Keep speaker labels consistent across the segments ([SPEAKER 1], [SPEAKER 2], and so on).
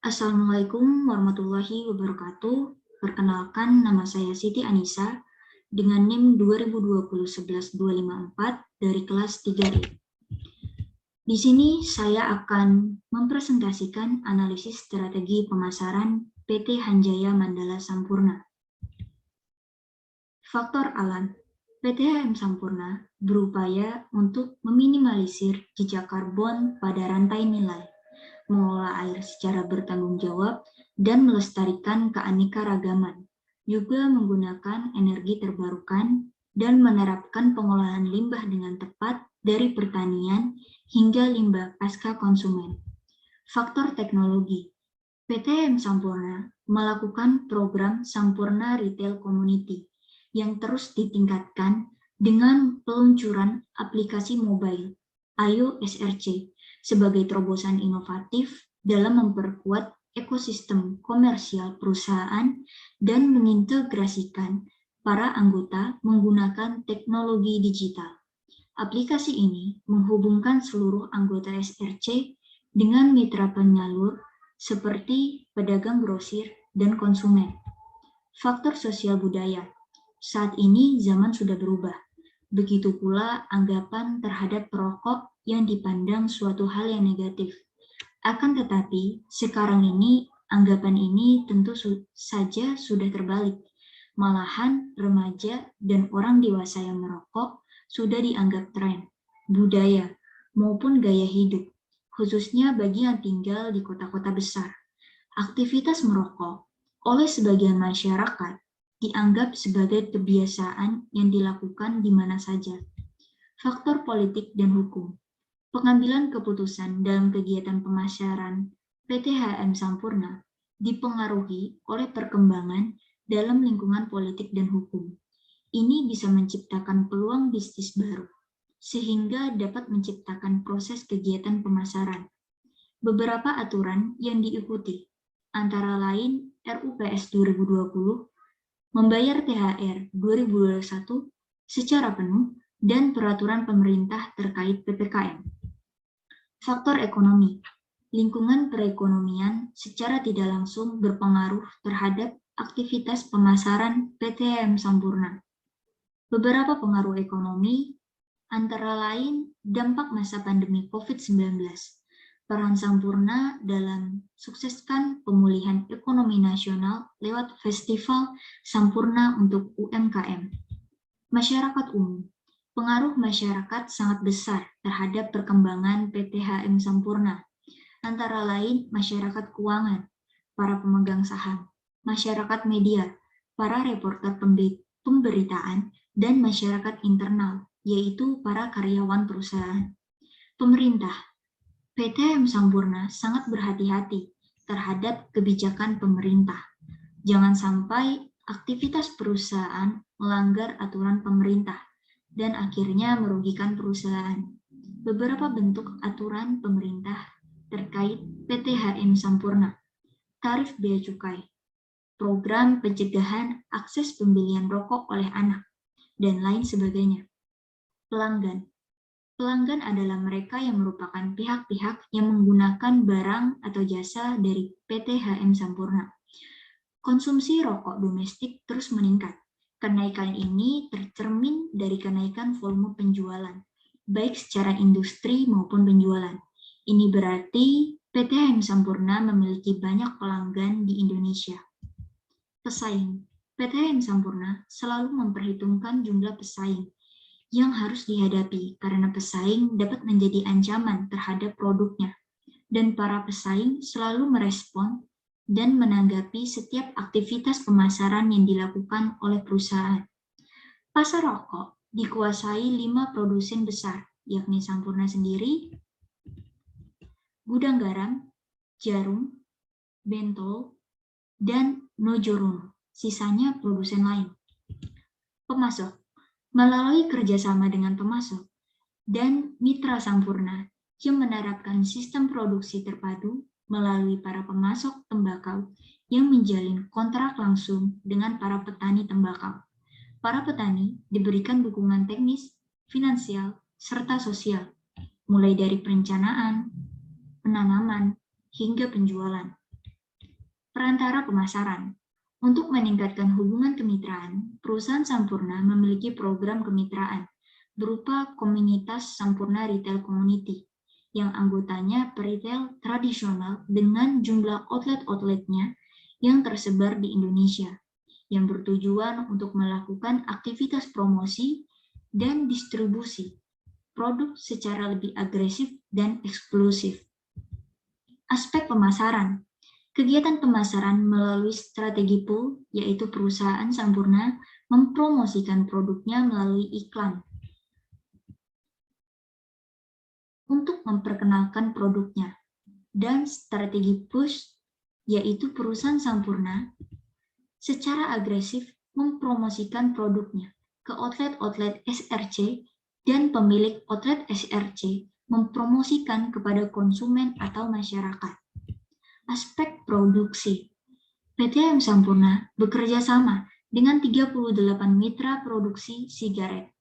[SPEAKER 1] Assalamualaikum warahmatullahi wabarakatuh. Perkenalkan, nama saya Siti Anissa dengan NIM 2020-11-254 dari kelas 3D. Di sini saya akan mempresentasikan analisis strategi pemasaran PT Hanjaya Mandala Sampurna. Faktor alam. PT HM Sampurna berupaya untuk meminimalisir jejak karbon pada rantai nilai, mengelola air secara bertanggung jawab, dan melestarikan keanekaragaman, juga menggunakan energi terbarukan dan menerapkan pengolahan limbah dengan tepat dari pertanian hingga limbah pasca konsumen. Faktor teknologi. PT HM Sampurna melakukan program Sampurna Retail Community yang terus ditingkatkan dengan peluncuran aplikasi mobile Ayo SRC sebagai terobosan inovatif dalam memperkuat ekosistem komersial perusahaan dan mengintegrasikan para anggota menggunakan teknologi digital. Aplikasi ini menghubungkan seluruh anggota SRC dengan mitra penyalur seperti pedagang grosir dan konsumen. Faktor sosial budaya. Saat ini zaman sudah berubah. Begitu pula anggapan terhadap perokok yang dipandang suatu hal yang negatif. Akan tetapi, sekarang ini anggapan ini tentu saja sudah terbalik. Malahan remaja dan orang dewasa yang merokok sudah dianggap tren, budaya, maupun gaya hidup, khususnya bagi yang tinggal di kota-kota besar. Aktivitas merokok oleh sebagian masyarakat dianggap sebagai kebiasaan yang dilakukan di mana saja. Faktor politik dan hukum. Pengambilan keputusan dalam kegiatan pemasaran PT HM Sampurna dipengaruhi oleh perkembangan dalam lingkungan politik dan hukum. Ini bisa menciptakan peluang bisnis baru, sehingga dapat menciptakan proses kegiatan pemasaran. Beberapa aturan yang diikuti, antara lain RUPS 2020, membayar THR 2021 secara penuh, dan peraturan pemerintah terkait PPKM. Faktor ekonomi. Lingkungan perekonomian secara tidak langsung berpengaruh terhadap aktivitas pemasaran PT HM Sampurna. Beberapa pengaruh ekonomi antara lain dampak masa pandemi COVID-19, peran Sampurna dalam sukseskan pemulihan ekonomi nasional lewat Festival Sampurna untuk UMKM. Masyarakat umum. Pengaruh masyarakat sangat besar terhadap perkembangan PT HM Sampurna, antara lain masyarakat keuangan, para pemegang saham, masyarakat media, para reporter pemberitaan, dan masyarakat internal, yaitu para karyawan perusahaan. Pemerintah. PT HM Sampurna sangat berhati-hati terhadap kebijakan pemerintah. Jangan sampai aktivitas perusahaan melanggar aturan pemerintah dan akhirnya merugikan perusahaan. Beberapa bentuk aturan pemerintah terkait PT HM Sampurna. Tarif bea cukai, program pencegahan akses pembelian rokok oleh anak, dan lain sebagainya. Pelanggan. Pelanggan adalah mereka yang merupakan pihak-pihak yang menggunakan barang atau jasa dari PT HM Sampurna. Konsumsi rokok domestik terus meningkat. Kenaikan ini tercermin dari kenaikan volume penjualan, baik secara industri maupun penjualan. Ini berarti PT HM Sampurna memiliki banyak pelanggan di Indonesia. Pesaing. PT HM Sampurna selalu memperhitungkan jumlah pesaing yang harus dihadapi karena pesaing dapat menjadi ancaman terhadap produknya, dan para pesaing selalu merespon dan menanggapi setiap aktivitas pemasaran yang dilakukan oleh perusahaan. Pasar rokok dikuasai 5 produsen besar, yakni Sampurna sendiri, Gudang Garam, Jarum, Bentol, dan Nojorono. Sisanya produsen lain. Pemasok. Melalui kerjasama dengan pemasok dan mitra Sampurna yang menerapkan sistem produksi terpadu melalui para pemasok tembakau yang menjalin kontrak langsung dengan para petani tembakau. Para petani diberikan dukungan teknis, finansial, serta sosial, mulai dari perencanaan, penanaman, hingga penjualan. Perantara pemasaran. Untuk meningkatkan hubungan kemitraan, perusahaan Sampurna memiliki program kemitraan berupa komunitas Sampurna Retail Community, yang anggotanya peritel tradisional dengan jumlah outlet-outletnya yang tersebar di Indonesia, yang bertujuan untuk melakukan aktivitas promosi dan distribusi produk secara lebih agresif dan eksklusif. Aspek pemasaran. Kegiatan pemasaran melalui strategi pull, yaitu perusahaan Sampurna mempromosikan produknya melalui iklan untuk memperkenalkan produknya, dan strategi push, yaitu perusahaan Sampurna secara agresif mempromosikan produknya ke outlet-outlet SRC, dan pemilik outlet SRC mempromosikan kepada konsumen atau masyarakat. Aspek produksi. PTM Sampurna bekerja sama dengan 38 mitra produksi sigaret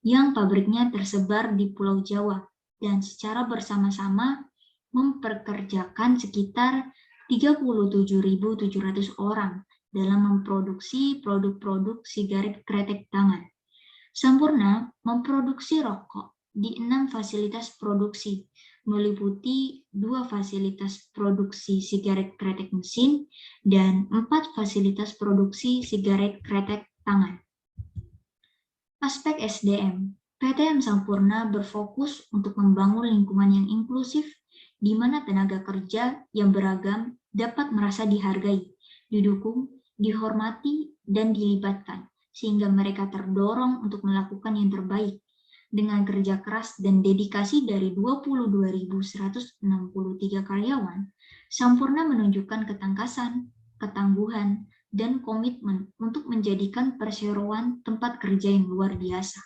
[SPEAKER 1] yang pabriknya tersebar di Pulau Jawa dan secara bersama-sama memperkerjakan sekitar 37.700 orang dalam memproduksi produk-produk sigaret kretek tangan. Sampurna memproduksi rokok di 6 fasilitas produksi, meliputi 2 fasilitas produksi sigaret kretek mesin dan 4 fasilitas produksi sigaret kretek tangan. Aspek SDM. PTM Sampurna berfokus untuk membangun lingkungan yang inklusif di mana tenaga kerja yang beragam dapat merasa dihargai, didukung, dihormati, dan dilibatkan, sehingga mereka terdorong untuk melakukan yang terbaik. Dengan kerja keras dan dedikasi dari 22.163 karyawan, Sampurna menunjukkan ketangkasan, ketangguhan, dan komitmen untuk menjadikan perseroan tempat kerja yang luar biasa.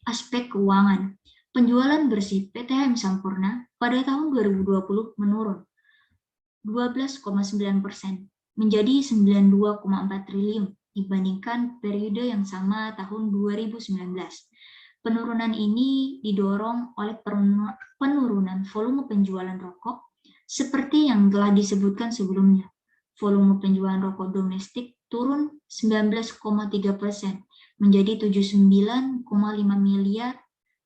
[SPEAKER 1] Aspek keuangan. Penjualan bersih PTM Sampurna pada tahun 2020 menurun 12,9% menjadi 92,4 triliun dibandingkan periode yang sama tahun 2019. Penurunan ini didorong oleh penurunan volume penjualan rokok seperti yang telah disebutkan sebelumnya. Volume penjualan rokok domestik turun 19,3% menjadi 79,5 miliar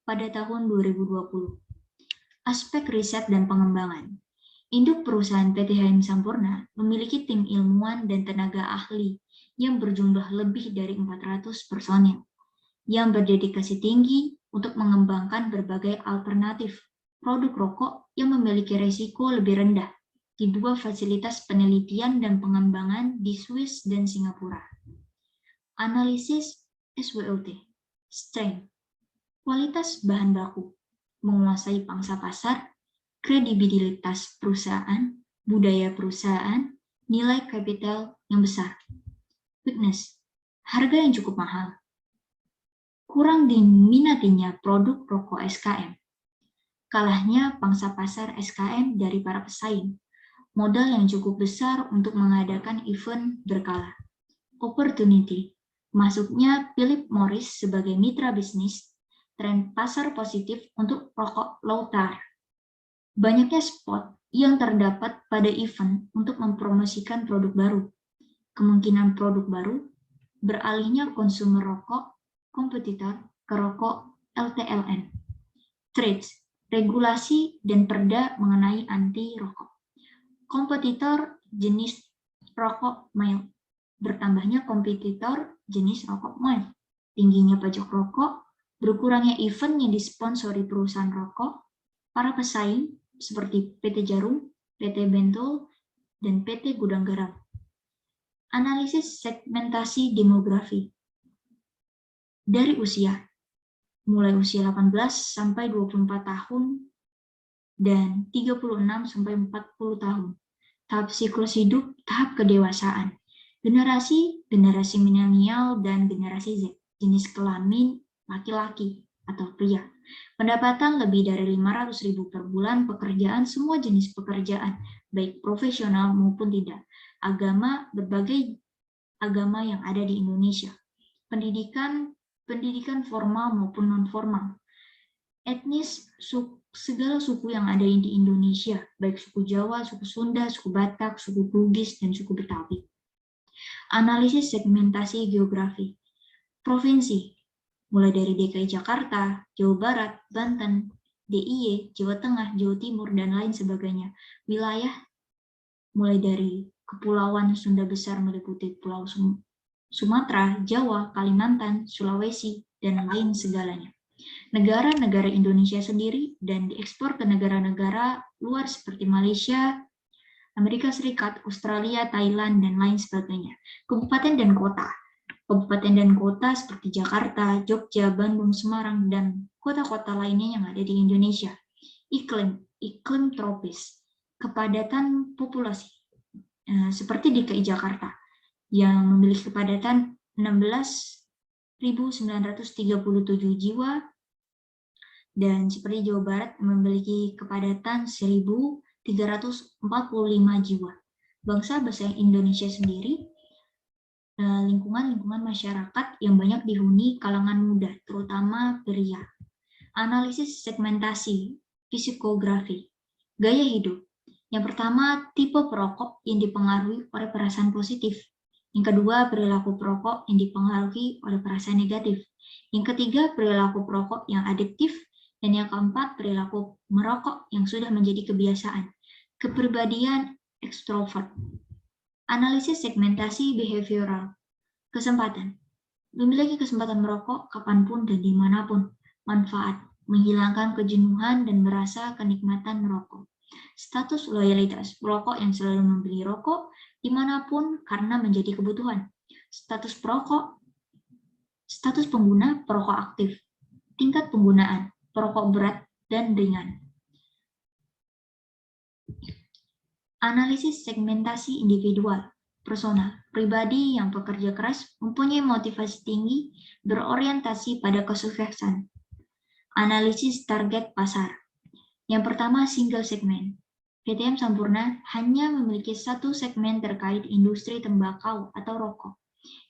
[SPEAKER 1] pada tahun 2020. Aspek riset dan pengembangan. Induk perusahaan PTHM Sampurna memiliki tim ilmuwan dan tenaga ahli yang berjumlah lebih dari 400 personel yang berdedikasi tinggi untuk mengembangkan berbagai alternatif produk rokok yang memiliki risiko lebih rendah di 2 fasilitas penelitian dan pengembangan di Swiss dan Singapura. Analisis SWOT, strength, kualitas bahan baku, menguasai pangsa pasar, kredibilitas perusahaan, budaya perusahaan, nilai kapital yang besar. Weakness, harga yang cukup mahal. Kurang diminatinya produk rokok SKM. Kalahnya pangsa pasar SKM dari para pesaing. Modal yang cukup besar untuk mengadakan event berkala. Opportunity, masuknya Philip Morris sebagai mitra bisnis, tren pasar positif untuk rokok low tar. Banyaknya spot yang terdapat pada event untuk mempromosikan produk baru. Kemungkinan produk baru, beralihnya konsumer rokok kompetitor ke rokok LTLN. Trades, regulasi dan perda mengenai anti rokok. Kompetitor jenis rokok mild, bertambahnya kompetitor jenis rokok mild. Tingginya pajak rokok, berkurangnya event yang disponsori perusahaan rokok, para pesaing seperti PT Jarum, PT Bentol, dan PT Gudang Garam. Analisis segmentasi demografi. Dari usia, mulai usia 18 sampai 24 tahun dan 36 sampai 40 tahun. Tahap siklus hidup, tahap kedewasaan. Generasi milenial dan generasi Z, jenis kelamin laki-laki atau pria. Pendapatan lebih dari 500.000 per bulan, pekerjaan semua jenis pekerjaan, baik profesional maupun tidak. Agama, berbagai agama yang ada di Indonesia. Pendidikan formal maupun non-formal. Etnis, segala suku yang ada di Indonesia, baik suku Jawa, suku Sunda, suku Batak, suku Bugis, dan suku Betawi. Analisis segmentasi geografi. Provinsi, mulai dari DKI Jakarta, Jawa Barat, Banten, DIY, Jawa Tengah, Jawa Timur, dan lain sebagainya. Wilayah, mulai dari Kepulauan Sunda Besar meliputi Pulau Sumatera, Jawa, Kalimantan, Sulawesi, dan lain segalanya. Negara-negara Indonesia sendiri dan diekspor ke negara-negara luar seperti Malaysia, Amerika Serikat, Australia, Thailand, dan lain sebagainya. Kabupaten dan kota. Kabupaten dan kota seperti Jakarta, Jogja, Bandung, Semarang, dan kota-kota lainnya yang ada di Indonesia. Iklim tropis. Kepadatan populasi. Seperti DKI Jakarta yang memiliki kepadatan 16.937 jiwa, dan seperti Jawa Barat memiliki kepadatan 1.345 jiwa. Bangsa Indonesia sendiri, lingkungan masyarakat yang banyak dihuni kalangan muda, terutama pria. Analisis segmentasi, psikografi, gaya hidup. Yang pertama, tipe perokok yang dipengaruhi oleh perasaan positif. Yang kedua, perilaku perokok yang dipengaruhi oleh perasaan negatif. Yang ketiga, perilaku perokok yang adiktif. Dan yang keempat, perilaku merokok yang sudah menjadi kebiasaan. Kepribadian ekstrovert. Analisis segmentasi behavioral. Kesempatan. Memiliki kesempatan merokok kapanpun dan dimanapun. Manfaat. Menghilangkan kejenuhan dan merasa kenikmatan merokok. Status loyalitas. Perokok yang selalu membeli rokok dimanapun karena menjadi kebutuhan. Status perokok. Status pengguna perokok aktif. Tingkat penggunaan. Perokok berat dan ringan. Analisis segmentasi individual, persona, pribadi yang pekerja keras, mempunyai motivasi tinggi, berorientasi pada kesuksesan. Analisis target pasar. Yang pertama, single segment. PTM Sampurna hanya memiliki satu segmen terkait industri tembakau atau rokok.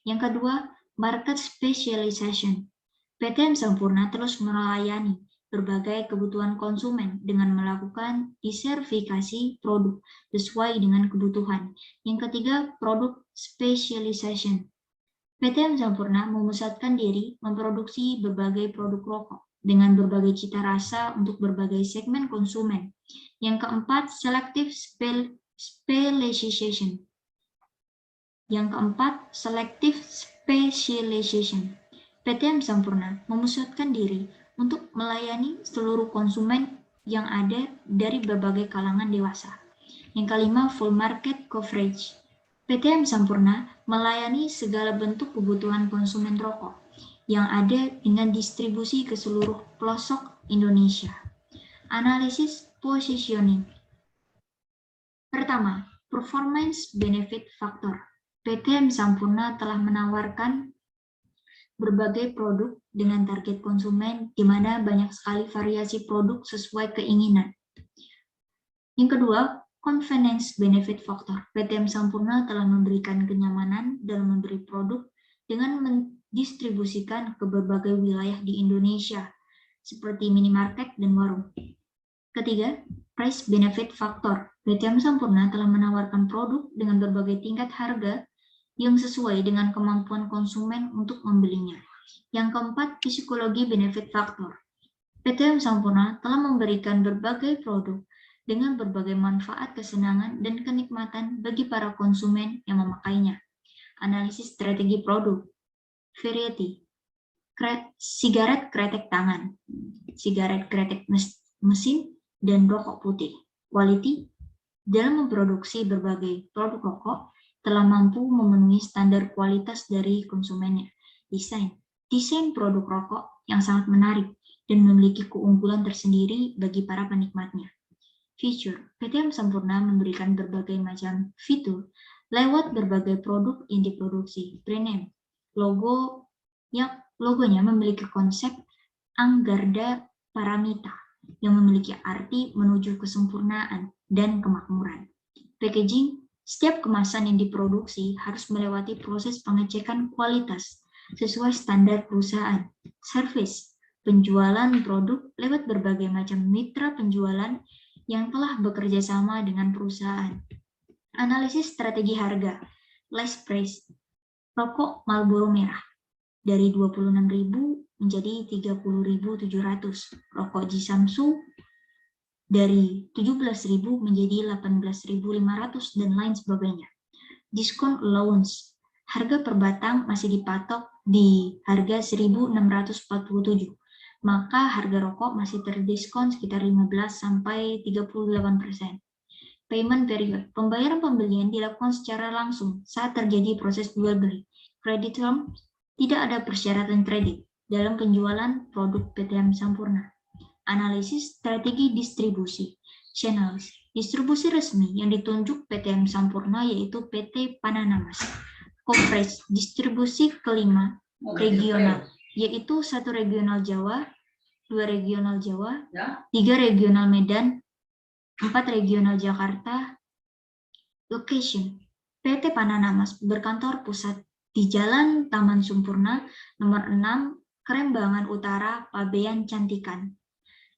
[SPEAKER 1] Yang kedua, market specialization. PTM Sampurna terus melayani berbagai kebutuhan konsumen dengan melakukan diversifikasi produk sesuai dengan kebutuhan. Yang ketiga, produk specialization. PTM Sampurna memusatkan diri memproduksi berbagai produk rokok dengan berbagai cita rasa untuk berbagai segmen konsumen. Yang keempat, selective specialization. Yang keempat, selective specialization. PTM Sampurna memusatkan diri untuk melayani seluruh konsumen yang ada dari berbagai kalangan dewasa. Yang kelima, full market coverage. PTM Sampurna melayani segala bentuk kebutuhan konsumen rokok yang ada dengan distribusi ke seluruh pelosok Indonesia. Analisis positioning. Pertama, performance benefit factor. PTM Sampurna telah menawarkan berbagai produk dengan target konsumen di mana banyak sekali variasi produk sesuai keinginan. Yang kedua, convenience benefit factor. PTM Sampurna telah memberikan kenyamanan dalam memberi produk dengan mendistribusikan ke berbagai wilayah di Indonesia, seperti minimarket dan warung. Ketiga, price benefit factor. PTM Sampurna telah menawarkan produk dengan berbagai tingkat harga yang sesuai dengan kemampuan konsumen untuk membelinya. Yang keempat, psikologi benefit factor. PTM Sampurna telah memberikan berbagai produk dengan berbagai manfaat, kesenangan, dan kenikmatan bagi para konsumen yang memakainya. Analisis strategi produk. Variety. Sigaret kretek tangan, sigaret kretek mesin, dan rokok putih. Quality. Dalam memproduksi berbagai produk rokok, telah mampu memenuhi standar kualitas dari konsumennya. Desain produk rokok yang sangat menarik dan memiliki keunggulan tersendiri bagi para penikmatnya. Feature. PTM Sampurna memberikan berbagai macam fitur lewat berbagai produk yang diproduksi. Brand name. Logonya memiliki konsep Anggarda Paramita yang memiliki arti menuju kesempurnaan dan kemakmuran. Packaging. Setiap kemasan yang diproduksi harus melewati proses pengecekan kualitas sesuai standar perusahaan. Service. penjualan produk lewat berbagai macam mitra penjualan yang telah bekerja sama dengan perusahaan. Analisis strategi harga, list price, rokok Marlboro merah dari 26.000 menjadi 30.700, rokok Jisamsu dari 17.000 menjadi 18.500 dan lain sebagainya. Diskon allowance, harga per batang masih dipatok di harga 1.647, maka harga rokok masih terdiskon sekitar 15-38%. Payment period, pembayaran pembelian dilakukan secara langsung saat terjadi proses jual beli. Credit term, tidak ada persyaratan kredit dalam penjualan produk PTM Sampurna. Analisis strategi distribusi, channels, distribusi resmi yang ditunjuk PTM Sampurna yaitu PT Pananamas. Coverage, distribusi kelima, regional, yaitu 1 regional Jawa, 2 regional Jawa, 3 regional Medan, 4 regional Jakarta. Location, PT Pananamas berkantor pusat di Jalan Taman Sampurna, nomor 6, Kerembangan Utara, Pabean, Cantikan.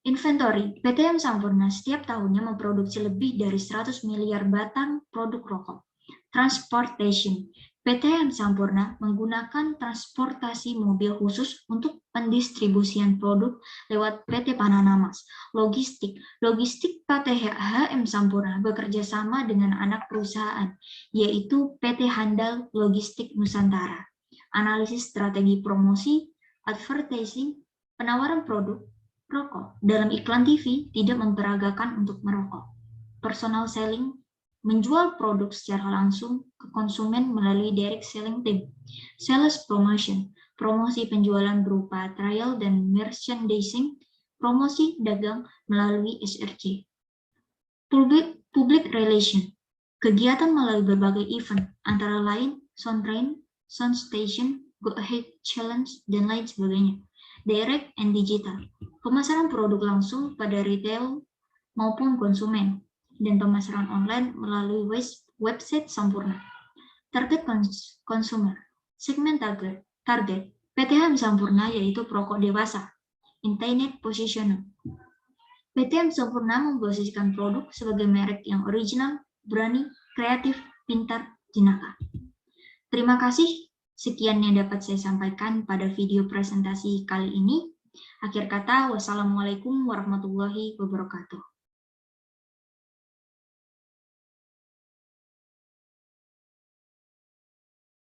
[SPEAKER 1] Inventory, PTM Sampurna setiap tahunnya memproduksi lebih dari 100 miliar batang produk rokok. Transportation, PTM Sampurna menggunakan transportasi mobil khusus untuk pendistribusian produk lewat PT Pananamas. Logistik PT HM Sampurna bekerja sama dengan anak perusahaan, yaitu PT Handal Logistik Nusantara. Analisis strategi promosi, advertising, penawaran produk, rokok dalam iklan TV tidak memperagakan untuk merokok. Personal selling, menjual produk secara langsung ke konsumen melalui direct selling team. Sales promotion, promosi penjualan berupa trial dan merchandising, promosi dagang melalui SRC. Public relation, kegiatan melalui berbagai event, antara lain Soundtrain, Soundstation, Go Ahead Challenge, dan lain sebagainya. Direct and digital, pemasaran produk langsung pada retail maupun konsumen, dan pemasaran online melalui website Sampurna. Target consumer, segmen target PTM Sampurna yaitu perokok dewasa. Internet positioning, PTM Sampurna memposisikan produk sebagai merek yang original, berani, kreatif, pintar, jenaka. Terima kasih. Sekian yang dapat saya sampaikan pada video presentasi kali ini. Akhir kata, wassalamualaikum warahmatullahi wabarakatuh.